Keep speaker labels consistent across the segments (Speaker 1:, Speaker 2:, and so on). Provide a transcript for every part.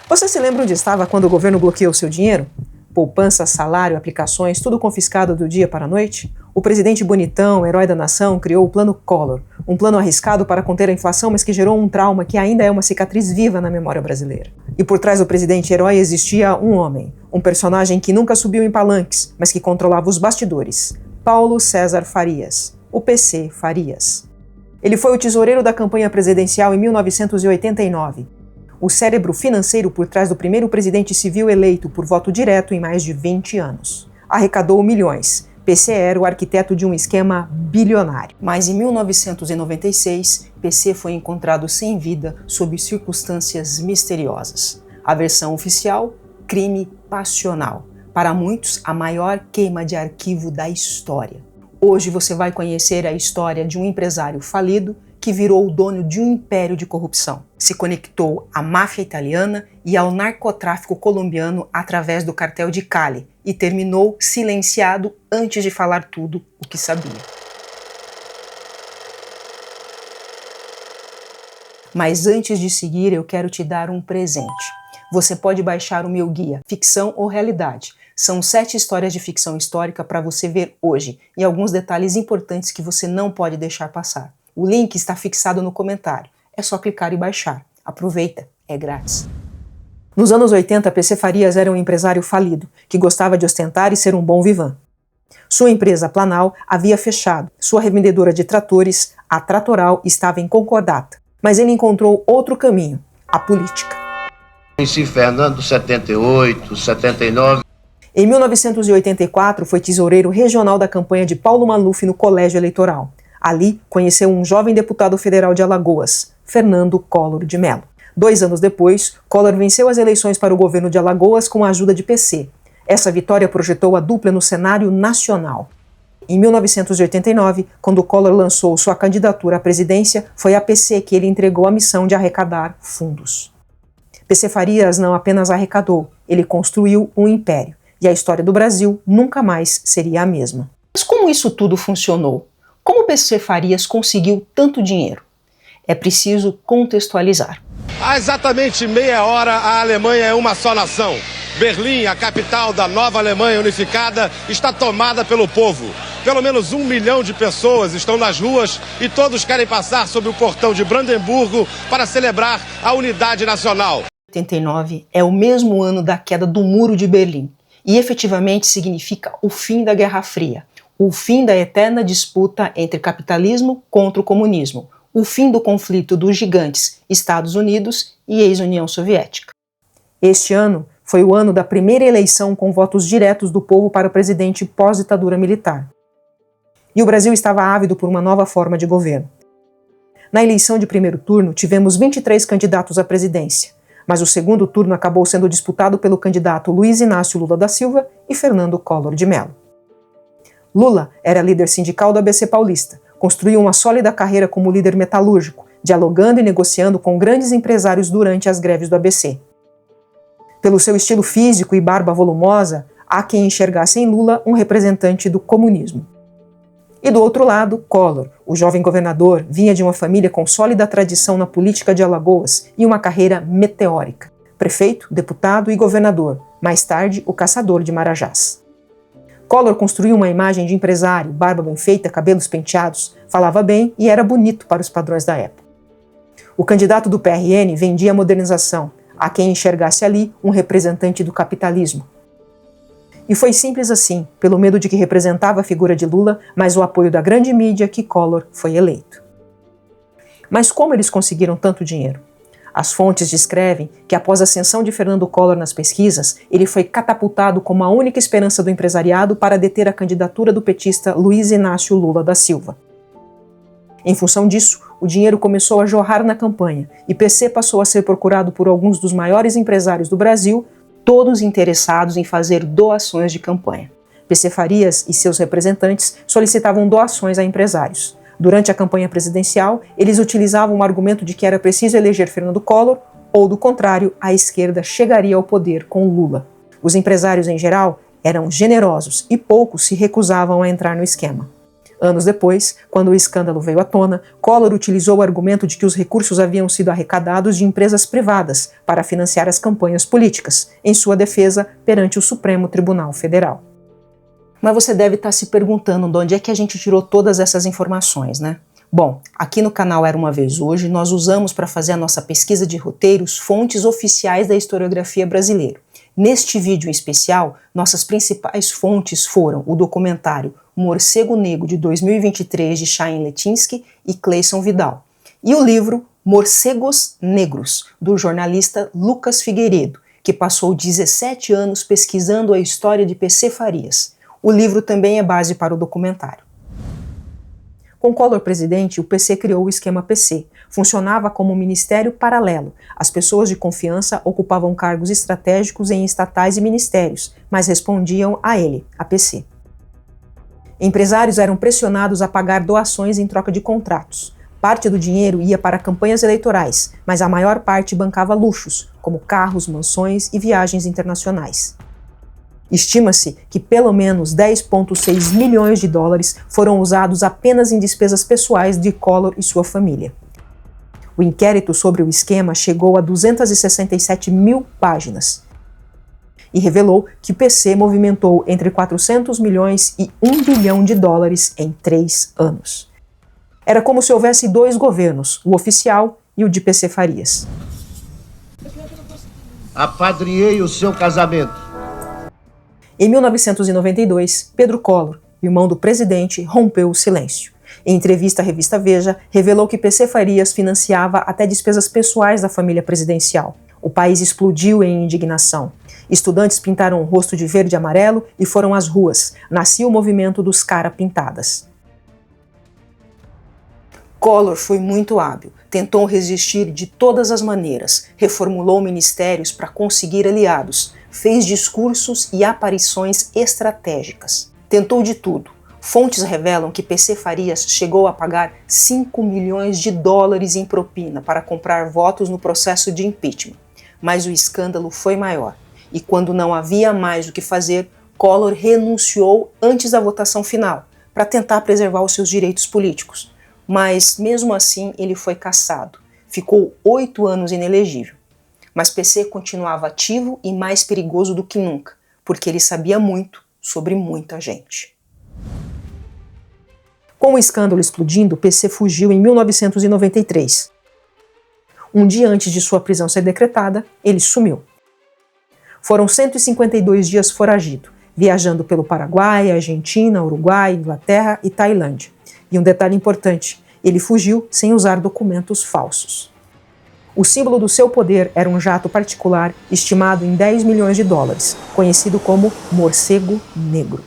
Speaker 1: Você se lembra onde estava quando o governo bloqueou seu dinheiro? Poupança, salário, aplicações, tudo confiscado do dia para a noite? O presidente bonitão, herói da nação, criou o Plano Collor, um plano arriscado para conter a inflação, mas que gerou um trauma que ainda é uma cicatriz viva na memória brasileira. E por trás do presidente herói existia um homem, um personagem que nunca subiu em palanques, mas que controlava os bastidores. Paulo César Farias, o PC Farias. Ele foi o tesoureiro da campanha presidencial em 1989. O cérebro financeiro por trás do primeiro presidente civil eleito por voto direto em mais de 20 anos. Arrecadou milhões. PC era o arquiteto de um esquema bilionário. Mas em 1996, PC foi encontrado sem vida sob circunstâncias misteriosas. A versão oficial, crime passional. Para muitos, a maior queima de arquivo da história. Hoje você vai conhecer a história de um empresário falido que virou o dono de um império de corrupção. Se conectou à máfia italiana e ao narcotráfico colombiano através do cartel de Cali e terminou silenciado antes de falar tudo o que sabia. Mas antes de seguir, eu quero te dar um presente. Você pode baixar o meu guia, Ficção ou Realidade. São 7 histórias de ficção histórica para você ver hoje e alguns detalhes importantes que você não pode deixar passar. O link está fixado no comentário. É só clicar e baixar. Aproveita, é grátis. Nos anos 80, PC Farias era um empresário falido, que gostava de ostentar e ser um bom vivant. Sua empresa Planal havia fechado. Sua revendedora de tratores, a Tratoral, estava em concordata. Mas ele encontrou outro caminho, a política.
Speaker 2: Conheci Fernando, 78, 79.
Speaker 1: Em 1984, foi tesoureiro regional da campanha de Paulo Maluf no Colégio Eleitoral. Ali, conheceu um jovem deputado federal de Alagoas, Fernando Collor de Mello. 2 anos depois, Collor venceu as eleições para o governo de Alagoas com a ajuda de PC. Essa vitória projetou a dupla no cenário nacional. Em 1989, quando Collor lançou sua candidatura à presidência, foi a PC que ele entregou a missão de arrecadar fundos. PC Farias não apenas arrecadou, ele construiu um império. E a história do Brasil nunca mais seria a mesma. Mas como isso tudo funcionou? Como PC Farias conseguiu tanto dinheiro? É preciso contextualizar.
Speaker 3: Há exatamente meia hora, a Alemanha é uma só nação. Berlim, a capital da nova Alemanha unificada, está tomada pelo povo. Pelo menos 1 milhão de pessoas estão nas ruas e todos querem passar sob o portão de Brandemburgo para celebrar a unidade nacional.
Speaker 1: 89 é o mesmo ano da queda do Muro de Berlim e efetivamente significa o fim da Guerra Fria. O fim da eterna disputa entre capitalismo contra o comunismo, o fim do conflito dos gigantes Estados Unidos e ex-União Soviética. Este ano foi o ano da primeira eleição com votos diretos do povo para o presidente pós-ditadura militar. E o Brasil estava ávido por uma nova forma de governo. Na eleição de primeiro turno, tivemos 23 candidatos à presidência, mas o segundo turno acabou sendo disputado pelo candidato Luiz Inácio Lula da Silva e Fernando Collor de Mello. Lula era líder sindical do ABC Paulista, construiu uma sólida carreira como líder metalúrgico, dialogando e negociando com grandes empresários durante as greves do ABC. Pelo seu estilo físico e barba volumosa, há quem enxergasse em Lula um representante do comunismo. E do outro lado, Collor, o jovem governador, vinha de uma família com sólida tradição na política de Alagoas e uma carreira meteórica. Prefeito, deputado e governador, mais tarde o caçador de Marajás. Collor construiu uma imagem de empresário, barba bem feita, cabelos penteados, falava bem e era bonito para os padrões da época. O candidato do PRN vendia a modernização, a quem enxergasse ali um representante do capitalismo. E foi simples assim, pelo medo de que representava a figura de Lula, mas o apoio da grande mídia que Collor foi eleito. Mas como eles conseguiram tanto dinheiro? As fontes descrevem que após a ascensão de Fernando Collor nas pesquisas, ele foi catapultado como a única esperança do empresariado para deter a candidatura do petista Luiz Inácio Lula da Silva. Em função disso, o dinheiro começou a jorrar na campanha e PC passou a ser procurado por alguns dos maiores empresários do Brasil, todos interessados em fazer doações de campanha. PC Farias e seus representantes solicitavam doações a empresários. Durante a campanha presidencial, eles utilizavam o argumento de que era preciso eleger Fernando Collor, ou do contrário, a esquerda chegaria ao poder com Lula. Os empresários, em geral, eram generosos e poucos se recusavam a entrar no esquema. Anos depois, quando o escândalo veio à tona, Collor utilizou o argumento de que os recursos haviam sido arrecadados de empresas privadas para financiar as campanhas políticas, em sua defesa perante o Supremo Tribunal Federal. Mas você deve estar se perguntando de onde é que a gente tirou todas essas informações, né? Bom, aqui no canal Era Uma Vez Hoje, nós usamos para fazer a nossa pesquisa de roteiros fontes oficiais da historiografia brasileira. Neste vídeo em especial, nossas principais fontes foram o documentário Morcego Negro de 2023 de Chaim Letinsky e Cleison Vidal, e o livro Morcegos Negros, do jornalista Lucas Figueiredo, que passou 17 anos pesquisando a história de PC Farias. O livro também é base para o documentário. Com Collor presidente, o PC criou o esquema PC. Funcionava como um ministério paralelo. As pessoas de confiança ocupavam cargos estratégicos em estatais e ministérios, mas respondiam a ele, a PC. Empresários eram pressionados a pagar doações em troca de contratos. Parte do dinheiro ia para campanhas eleitorais, mas a maior parte bancava luxos, como carros, mansões e viagens internacionais. Estima-se que pelo menos 10,6 milhões de dólares foram usados apenas em despesas pessoais de Collor e sua família. O inquérito sobre o esquema chegou a 267 mil páginas e revelou que o PC movimentou entre 400 milhões e 1 bilhão de dólares em 3 anos. Era como se houvesse dois governos, o oficial e o de PC Farias.
Speaker 2: Apadrinhei o seu casamento.
Speaker 1: Em 1992, Pedro Collor, irmão do presidente, rompeu o silêncio. Em entrevista à revista Veja, revelou que PC Farias financiava até despesas pessoais da família presidencial. O país explodiu em indignação. Estudantes pintaram o rosto de verde e amarelo e foram às ruas. Nascia o movimento dos cara pintadas. Collor foi muito hábil. Tentou resistir de todas as maneiras. Reformulou ministérios para conseguir aliados. Fez discursos e aparições estratégicas. Tentou de tudo. Fontes revelam que PC Farias chegou a pagar 5 milhões de dólares em propina para comprar votos no processo de impeachment. Mas o escândalo foi maior. E quando não havia mais o que fazer, Collor renunciou antes da votação final, para tentar preservar os seus direitos políticos. Mas, mesmo assim, ele foi cassado. Ficou 8 anos inelegível. Mas PC continuava ativo e mais perigoso do que nunca, porque ele sabia muito sobre muita gente. Com o escândalo explodindo, PC fugiu em 1993. Um dia antes de sua prisão ser decretada, ele sumiu. Foram 152 dias foragido, viajando pelo Paraguai, Argentina, Uruguai, Inglaterra e Tailândia. E um detalhe importante, ele fugiu sem usar documentos falsos. O símbolo do seu poder era um jato particular estimado em 10 milhões de dólares, conhecido como Morcego Negro.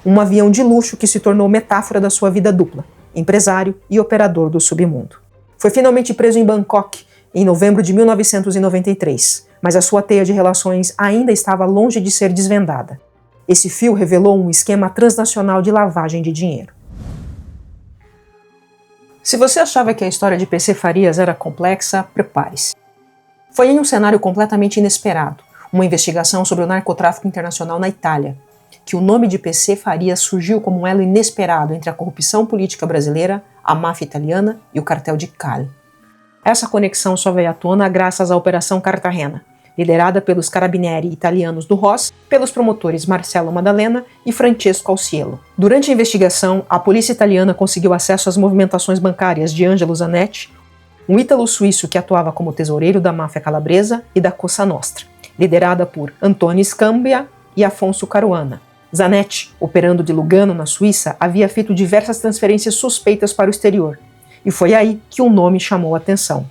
Speaker 1: Um avião de luxo que se tornou metáfora da sua vida dupla, empresário e operador do submundo. Foi finalmente preso em Bangkok, em novembro de 1993, mas a sua teia de relações ainda estava longe de ser desvendada. Esse fio revelou um esquema transnacional de lavagem de dinheiro. Se você achava que a história de PC Farias era complexa, prepare-se. Foi em um cenário completamente inesperado, uma investigação sobre o narcotráfico internacional na Itália, que o nome de PC Farias surgiu como um elo inesperado entre a corrupção política brasileira, a máfia italiana e o cartel de Cali. Essa conexão só veio à tona graças à Operação Cartagena, liderada pelos carabinieri italianos do Ross, pelos promotores Marcello Maddalena e Francesco Alciello. Durante a investigação, a polícia italiana conseguiu acesso às movimentações bancárias de Angelo Zanetti, um ítalo-suíço que atuava como tesoureiro da máfia calabresa e da Cosa Nostra, liderada por Antonio Scambia e Afonso Caruana. Zanetti, operando de Lugano, na Suíça, havia feito diversas transferências suspeitas para o exterior, e foi aí que um nome chamou a atenção: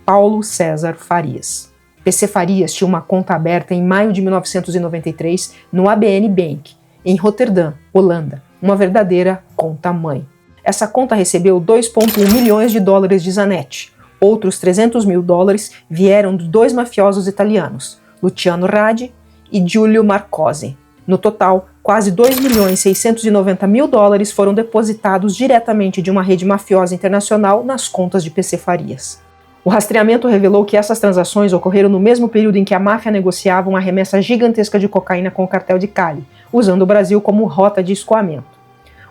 Speaker 1: Paulo César Farias. PC Farias tinha uma conta aberta em maio de 1993 no ABN Bank, em Roterdã, Holanda, uma verdadeira conta-mãe. Essa conta recebeu 2,1 milhões de dólares de Zanetti. Outros 300 mil dólares vieram de 2 mafiosos italianos, Luciano Radi e Giulio Marcosi. No total, quase 2.690.000 dólares foram depositados diretamente de uma rede mafiosa internacional nas contas de PC Farias. O rastreamento revelou que essas transações ocorreram no mesmo período em que a máfia negociava uma remessa gigantesca de cocaína com o cartel de Cali, usando o Brasil como rota de escoamento.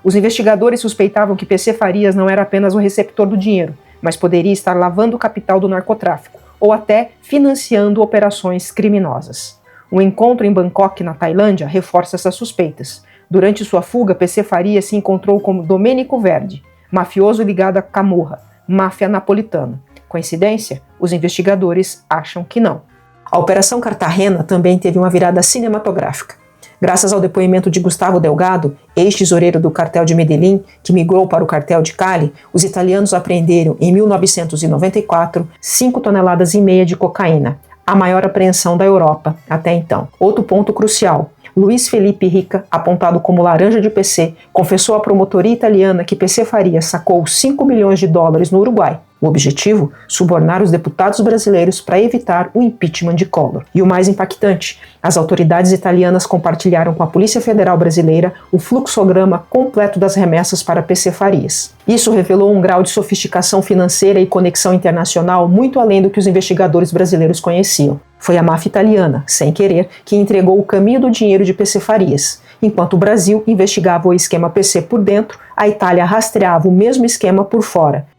Speaker 1: Os investigadores suspeitavam que PC Farias não era apenas o receptor do dinheiro, mas poderia estar lavando o capital do narcotráfico, ou até financiando operações criminosas. Um encontro em Bangkok, na Tailândia, reforça essas suspeitas. Durante sua fuga, PC Farias se encontrou com Domênico Verdi, mafioso ligado a Camorra, máfia napolitana. Coincidência? Os investigadores acham que não. A Operação Cartagena também teve uma virada cinematográfica. Graças ao depoimento de Gustavo Delgado, ex-tesoureiro do cartel de Medellín, que migrou para o cartel de Cali, os italianos apreenderam, em 1994, 5,5 toneladas de cocaína, a maior apreensão da Europa até então. Outro ponto crucial: Luiz Felipe Rica, apontado como laranja de PC, confessou à promotoria italiana que PC Farias sacou $5 milhões no Uruguai. O objetivo? Subornar os deputados brasileiros para evitar o impeachment de Collor. E o mais impactante, as autoridades italianas compartilharam com a Polícia Federal Brasileira o fluxograma completo das remessas para PC Farias. Isso revelou um grau de sofisticação financeira e conexão internacional muito além do que os investigadores brasileiros conheciam. Foi a máfia italiana, sem querer, que entregou o caminho do dinheiro de PC Farias. Enquanto o Brasil investigava o esquema PC por dentro, a Itália rastreava o mesmo esquema por fora.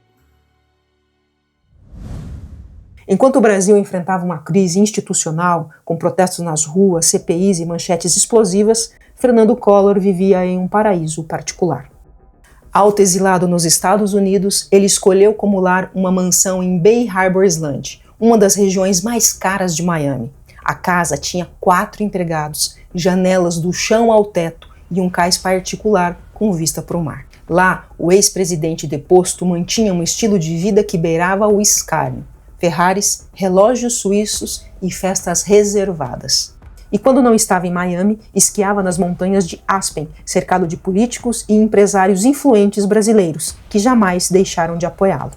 Speaker 1: Enquanto o Brasil enfrentava uma crise institucional, com protestos nas ruas, CPIs e manchetes explosivas, Fernando Collor vivia em um paraíso particular. Autoexilado nos Estados Unidos, ele escolheu como lar uma mansão em Bay Harbor Island, uma das regiões mais caras de Miami. A casa tinha 4 empregados, janelas do chão ao teto e um cais particular com vista para o mar. Lá, o ex-presidente deposto mantinha um estilo de vida que beirava o escárnio. Ferraris, relógios suíços e festas reservadas. E quando não estava em Miami, esquiava nas montanhas de Aspen, cercado de políticos e empresários influentes brasileiros, que jamais deixaram de apoiá-lo.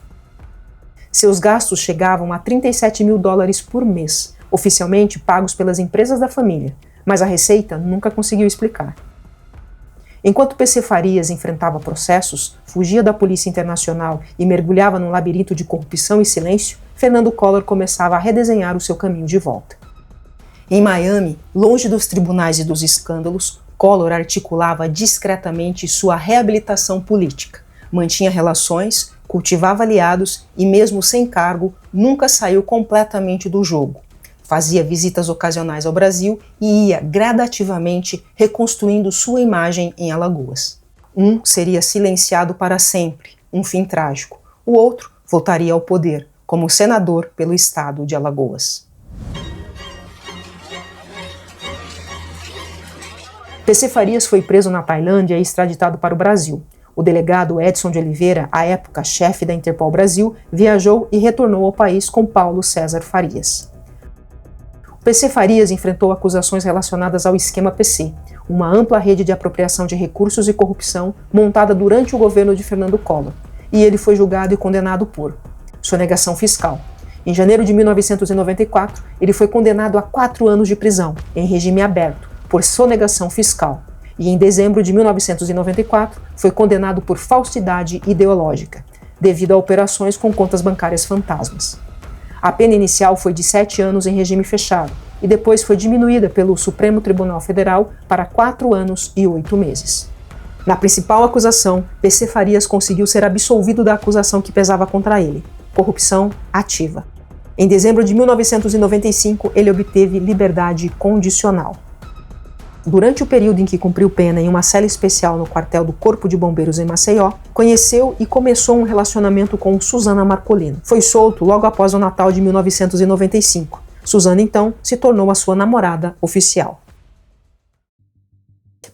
Speaker 1: Seus gastos chegavam a $37 mil por mês, oficialmente pagos pelas empresas da família, mas a Receita nunca conseguiu explicar. Enquanto PC Farias enfrentava processos, fugia da Polícia Internacional e mergulhava num labirinto de corrupção e silêncio, Fernando Collor começava a redesenhar o seu caminho de volta. Em Miami, longe dos tribunais e dos escândalos, Collor articulava discretamente sua reabilitação política, mantinha relações, cultivava aliados e, mesmo sem cargo, nunca saiu completamente do jogo. Fazia visitas ocasionais ao Brasil e ia gradativamente reconstruindo sua imagem em Alagoas. Um seria silenciado para sempre, um fim trágico. O outro voltaria ao poder, como senador pelo estado de Alagoas. PC Farias foi preso na Tailândia e extraditado para o Brasil. O delegado Edson de Oliveira, à época chefe da Interpol Brasil, viajou e retornou ao país com Paulo César Farias. PC Farias enfrentou acusações relacionadas ao esquema PC, uma ampla rede de apropriação de recursos e corrupção montada durante o governo de Fernando Collor, e ele foi julgado e condenado por sonegação fiscal. Em janeiro de 1994, ele foi condenado a 4 anos de prisão, em regime aberto, por sonegação fiscal, e em dezembro de 1994 foi condenado por falsidade ideológica, devido a operações com contas bancárias fantasmas. A pena inicial foi de 7 anos em regime fechado e depois foi diminuída pelo Supremo Tribunal Federal para 4 anos e 8 meses. Na principal acusação, PC Farias conseguiu ser absolvido da acusação que pesava contra ele, corrupção ativa. Em dezembro de 1995, ele obteve liberdade condicional. Durante o período em que cumpriu pena em uma cela especial no quartel do Corpo de Bombeiros em Maceió, conheceu e começou um relacionamento com Suzana Marcolino. Foi solto logo após o Natal de 1995. Suzana, então, se tornou a sua namorada oficial.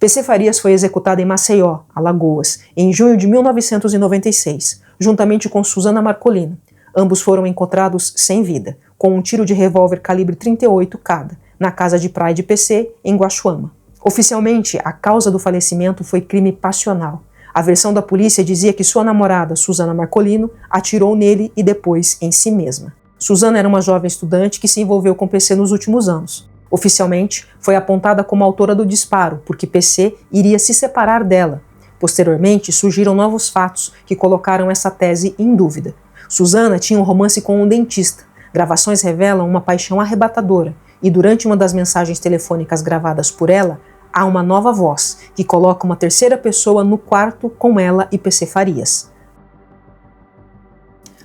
Speaker 1: PC Farias foi executado em Maceió, Alagoas, em junho de 1996, juntamente com Suzana Marcolino. Ambos foram encontrados sem vida, com um tiro de revólver calibre 38 cada, na casa de praia de PC, em Guaxuama. Oficialmente, a causa do falecimento foi crime passional. A versão da polícia dizia que sua namorada, Suzana Marcolino, atirou nele e depois em si mesma. Suzana era uma jovem estudante que se envolveu com PC nos últimos anos. Oficialmente, foi apontada como autora do disparo, porque PC iria se separar dela. Posteriormente, surgiram novos fatos que colocaram essa tese em dúvida. Suzana tinha um romance com um dentista. Gravações revelam uma paixão arrebatadora, e durante uma das mensagens telefônicas gravadas por ela, há uma nova voz que coloca uma terceira pessoa no quarto com ela e PC Farias.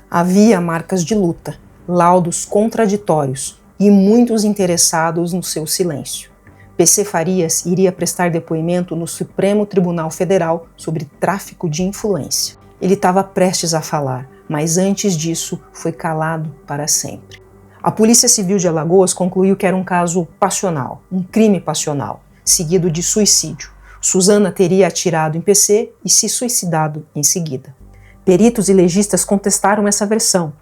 Speaker 1: Havia marcas de luta, laudos contraditórios e muitos interessados no seu silêncio. PC Farias iria prestar depoimento no Supremo Tribunal Federal sobre tráfico de influência. Ele estava prestes a falar, mas antes disso foi calado para sempre. A Polícia Civil de Alagoas concluiu que era um caso passional, um crime passional, seguido de suicídio. Suzana teria atirado em PC e se suicidado em seguida. Peritos e legistas contestaram essa versão,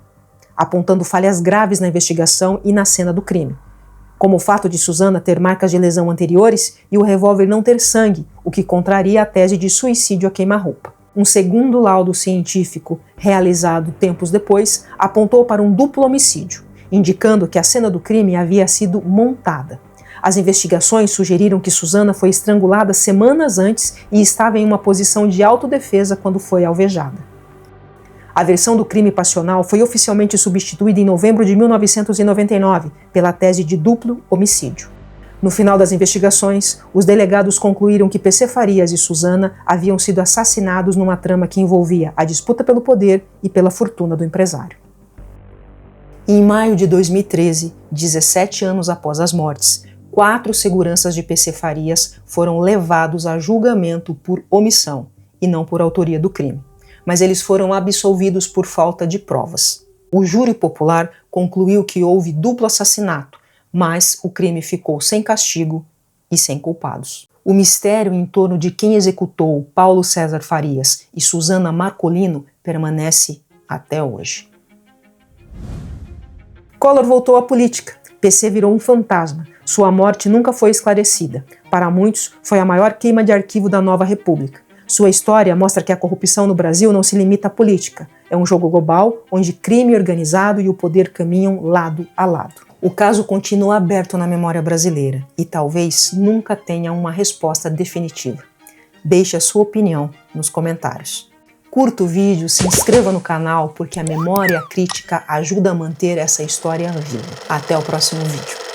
Speaker 1: apontando falhas graves na investigação e na cena do crime, como o fato de Suzana ter marcas de lesão anteriores e o revólver não ter sangue, o que contraria a tese de suicídio a queima-roupa. Um segundo laudo científico, realizado tempos depois, apontou para um duplo homicídio, indicando que a cena do crime havia sido montada. As investigações sugeriram que Suzana foi estrangulada semanas antes e estava em uma posição de autodefesa quando foi alvejada. A versão do crime passional foi oficialmente substituída em novembro de 1999 pela tese de duplo homicídio. No final das investigações, os delegados concluíram que PC Farias e Suzana haviam sido assassinados numa trama que envolvia a disputa pelo poder e pela fortuna do empresário. Em maio de 2013, 17 anos após as mortes, 4 seguranças de PC Farias foram levados a julgamento por omissão e não por autoria do crime, mas eles foram absolvidos por falta de provas. O júri popular concluiu que houve duplo assassinato, mas o crime ficou sem castigo e sem culpados. O mistério em torno de quem executou Paulo César Farias e Suzana Marcolino permanece até hoje. Collor voltou à política. PC virou um fantasma. Sua morte nunca foi esclarecida. Para muitos, foi a maior queima de arquivo da nova república. Sua história mostra que a corrupção no Brasil não se limita à política. É um jogo global onde crime organizado e o poder caminham lado a lado. O caso continua aberto na memória brasileira e talvez nunca tenha uma resposta definitiva. Deixe a sua opinião nos comentários. Curta o vídeo, se inscreva no canal porque a memória crítica ajuda a manter essa história viva. Até o próximo vídeo.